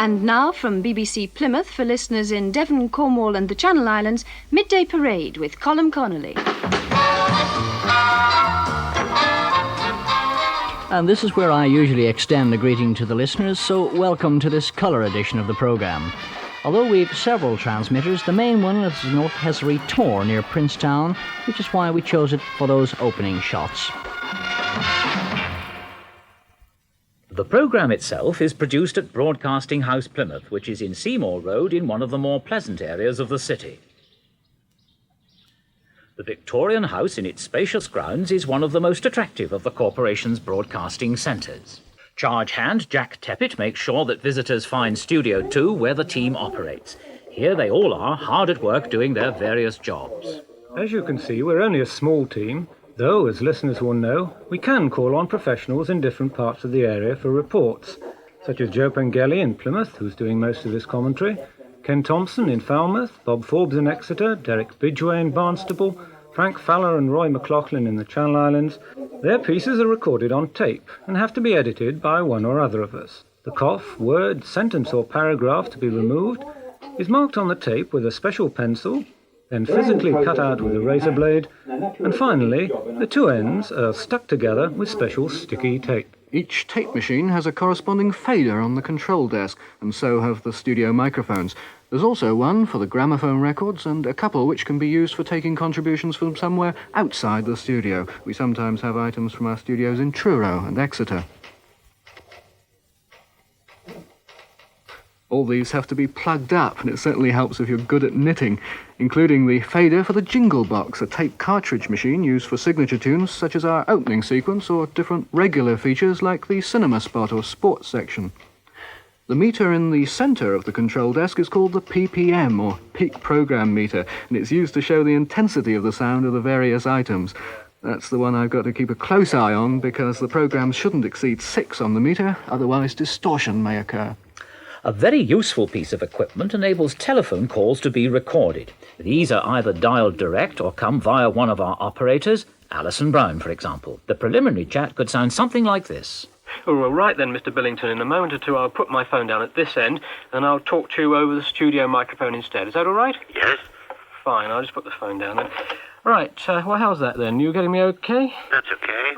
And now from BBC Plymouth for listeners in Devon, Cornwall and the Channel Islands, Midday Parade with Colm Connolly. And this is where I usually extend a greeting to the listeners, so welcome to this colour edition of the programme. Although we've several transmitters, the main one is North Hessery Tor near Princetown, which is why we chose it for those opening shots. The programme itself is produced at Broadcasting House Plymouth, which is in Seymour Road in one of the more pleasant areas of the city. The Victorian house in its spacious grounds is one of the most attractive of the corporation's broadcasting centres. Charge hand Jack Teppit makes sure that visitors find Studio 2 where the team operates. Here they all are, hard at work doing their various jobs. As you can see, we're only a small team, though, as listeners will know, we can call on professionals in different parts of the area for reports, such as Joe Pengelly in Plymouth, who's doing most of this commentary, Ken Thompson in Falmouth, Bob Forbes in Exeter, Derek Bidgeway in Barnstaple, Frank Fowler and Roy McLaughlin in the Channel Islands. Their pieces are recorded on tape and have to be edited by one or other of us. The cough, word, sentence or paragraph to be removed is marked on the tape with a special pencil, then physically cut out with a razor blade, and finally, the two ends are stuck together with special sticky tape. Each tape machine has a corresponding fader on the control desk, and so have the studio microphones. There's also one for the gramophone records, and a couple which can be used for taking contributions from somewhere outside the studio. We sometimes have items from our studios in Truro and Exeter. All these have to be plugged up, and it certainly helps if you're good at knitting, including the fader for the jingle box, a tape cartridge machine used for signature tunes such as our opening sequence or different regular features like the cinema spot or sports section. The meter in the centre of the control desk is called the PPM, or Peak Program Meter, and it's used to show the intensity of the sound of the various items. That's the one I've got to keep a close eye on because the programs shouldn't exceed 6 on the meter, otherwise distortion may occur. A very useful piece of equipment enables telephone calls to be recorded. These are either dialed direct or come via one of our operators, Alison Brown, for example. The preliminary chat could sound something like this. Oh, well, right then, Mr. Billington. In a moment or two, I'll put my phone down at this end, and I'll talk to you over the studio microphone instead. Is that all right? Yes. Fine, I'll just put the phone down then. Right, well, how's that then? You getting me okay? That's okay.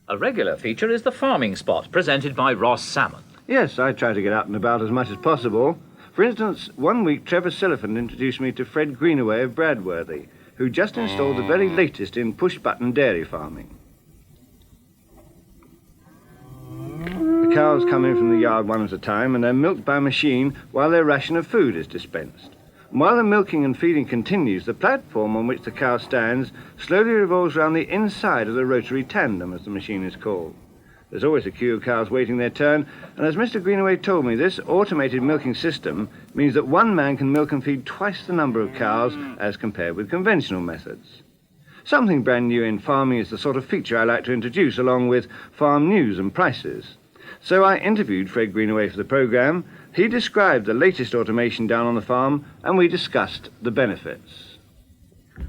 A regular feature is the farming spot, presented by Ross Salmon. Yes, I try to get out and about as much as possible. For instance, one week Trevor Silliphant introduced me to Fred Greenaway of Bradworthy, who just installed the very latest in push-button dairy farming. The cows come in from the yard one at a time and they're milked by machine while their ration of food is dispensed. And while the milking and feeding continues, the platform on which the cow stands slowly revolves around the inside of the rotary tandem, as the machine is called. There's always a queue of cows waiting their turn, and as Mr. Greenaway told me, this automated milking system means that one man can milk and feed twice the number of cows as compared with conventional methods. Something brand new in farming is the sort of feature I like to introduce along with farm news and prices. So I interviewed Fred Greenaway for the programme. He described the latest automation down on the farm, and we discussed the benefits.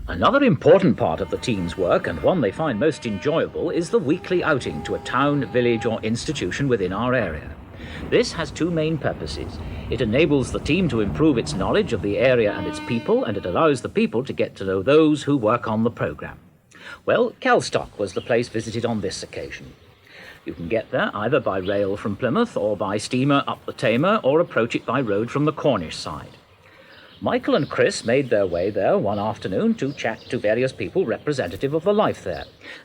Another important part of the team's work, and one they find most enjoyable, is the weekly outing to a town, village or institution within our area. This has two main purposes. It enables the team to improve its knowledge of the area and its people, and it allows the people to get to know those who work on the programme. Well, Calstock was the place visited on this occasion. You can get there either by rail from Plymouth or by steamer up the Tamar or approach it by road from the Cornish side. Michael and Chris made their way there one afternoon to chat to various people representative of the life there.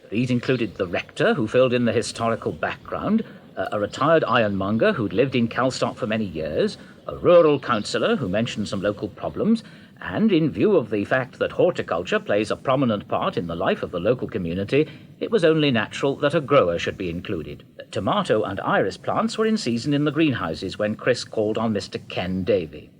These included the rector, who filled in the historical background, a retired ironmonger who'd lived in Calstock for many years, a rural councillor who mentioned some local problems, and in view of the fact that horticulture plays a prominent part in the life of the local community, it was only natural that a grower should be included. Tomato and iris plants were in season in the greenhouses when Chris called on Mr. Ken Davey.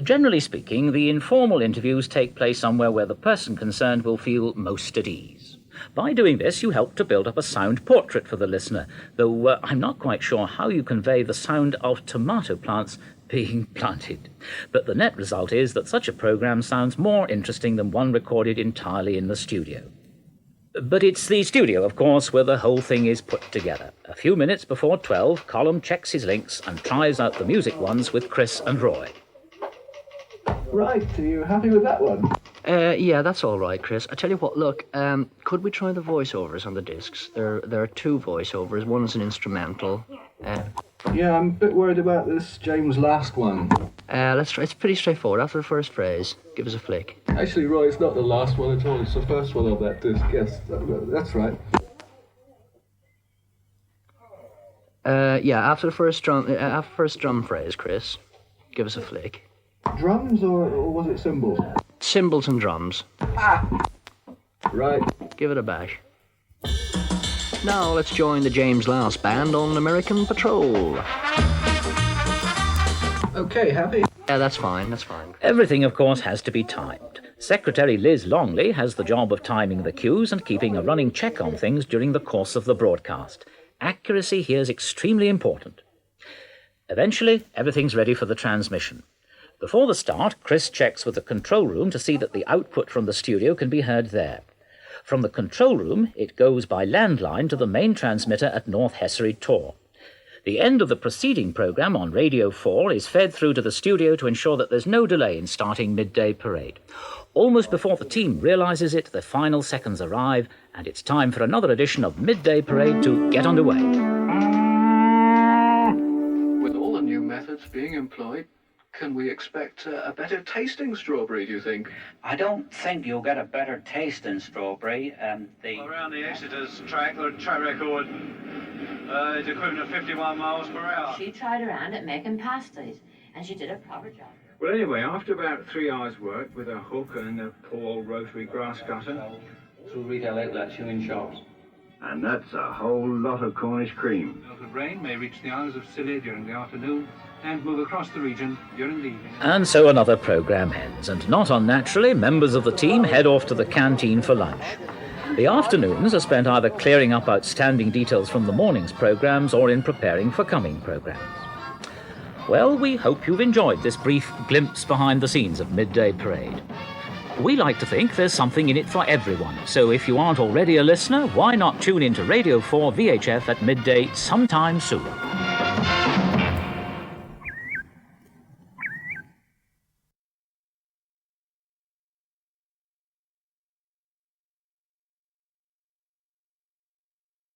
Generally speaking, the informal interviews take place somewhere where the person concerned will feel most at ease. By doing this, you help to build up a sound portrait for the listener, though I'm not quite sure how you convey the sound of tomato plants being planted. But the net result is that such a programme sounds more interesting than one recorded entirely in the studio. But it's the studio, of course, where the whole thing is put together. A few minutes before 12, Colm checks his links and tries out the music ones with Chris and Roy. Right, are you happy with that one? Yeah, that's all right, Chris. I tell you what, look, could we try the voiceovers on the discs? There are 2 voiceovers. One is an instrumental. Yeah, I'm a bit worried about this James last one. Let's try. It's pretty straightforward. After the first phrase, give us a flick. Actually, Roy, it's not the last one at all. It's the first one on that disc. Yes, that's right. Yeah, after the first drum phrase, Chris, give us a flick. Drums or was it cymbals? Cymbals and drums. Right. Give it a bash. Now let's join the James Last Band on American Patrol. Okay, happy? Yeah, that's fine, that's fine. Everything, of course, has to be timed. Secretary Liz Longley has the job of timing the cues and keeping a running check on things during the course of the broadcast. Accuracy here is extremely important. Eventually, everything's ready for the transmission. Before the start, Chris checks with the control room to see that the output from the studio can be heard there. From the control room, it goes by landline to the main transmitter at North Hessery Tor. The end of the preceding programme on Radio 4 is fed through to the studio to ensure that there's no delay in starting Midday Parade. Almost before the team realises it, the final seconds arrive, and it's time for another edition of Midday Parade to get underway. With all the new methods being employed, can we expect a better tasting strawberry, do you think? I don't think you'll get a better taste in strawberry. Around the Exeter's track, the track record is equivalent of 51 miles per hour. She tried her hand at making pasties, and she did a proper job. Well, anyway, after about 3 hours' work with a hook and a Paul rotary grass cutter, Through retail outlets, you in shops. And that's a whole lot of Cornish cream. melted rain may reach the Isles of Scilly during the afternoon and move across the region during the evening. And so another programme ends, and not unnaturally, members of the team head off to the canteen for lunch. The afternoons are spent either clearing up outstanding details from the morning's programmes or in preparing for coming programmes. Well, we hope you've enjoyed this brief glimpse behind the scenes of Midday Parade. We like to think there's something in it for everyone, so if you aren't already a listener, why not tune into Radio 4 VHF at midday sometime soon?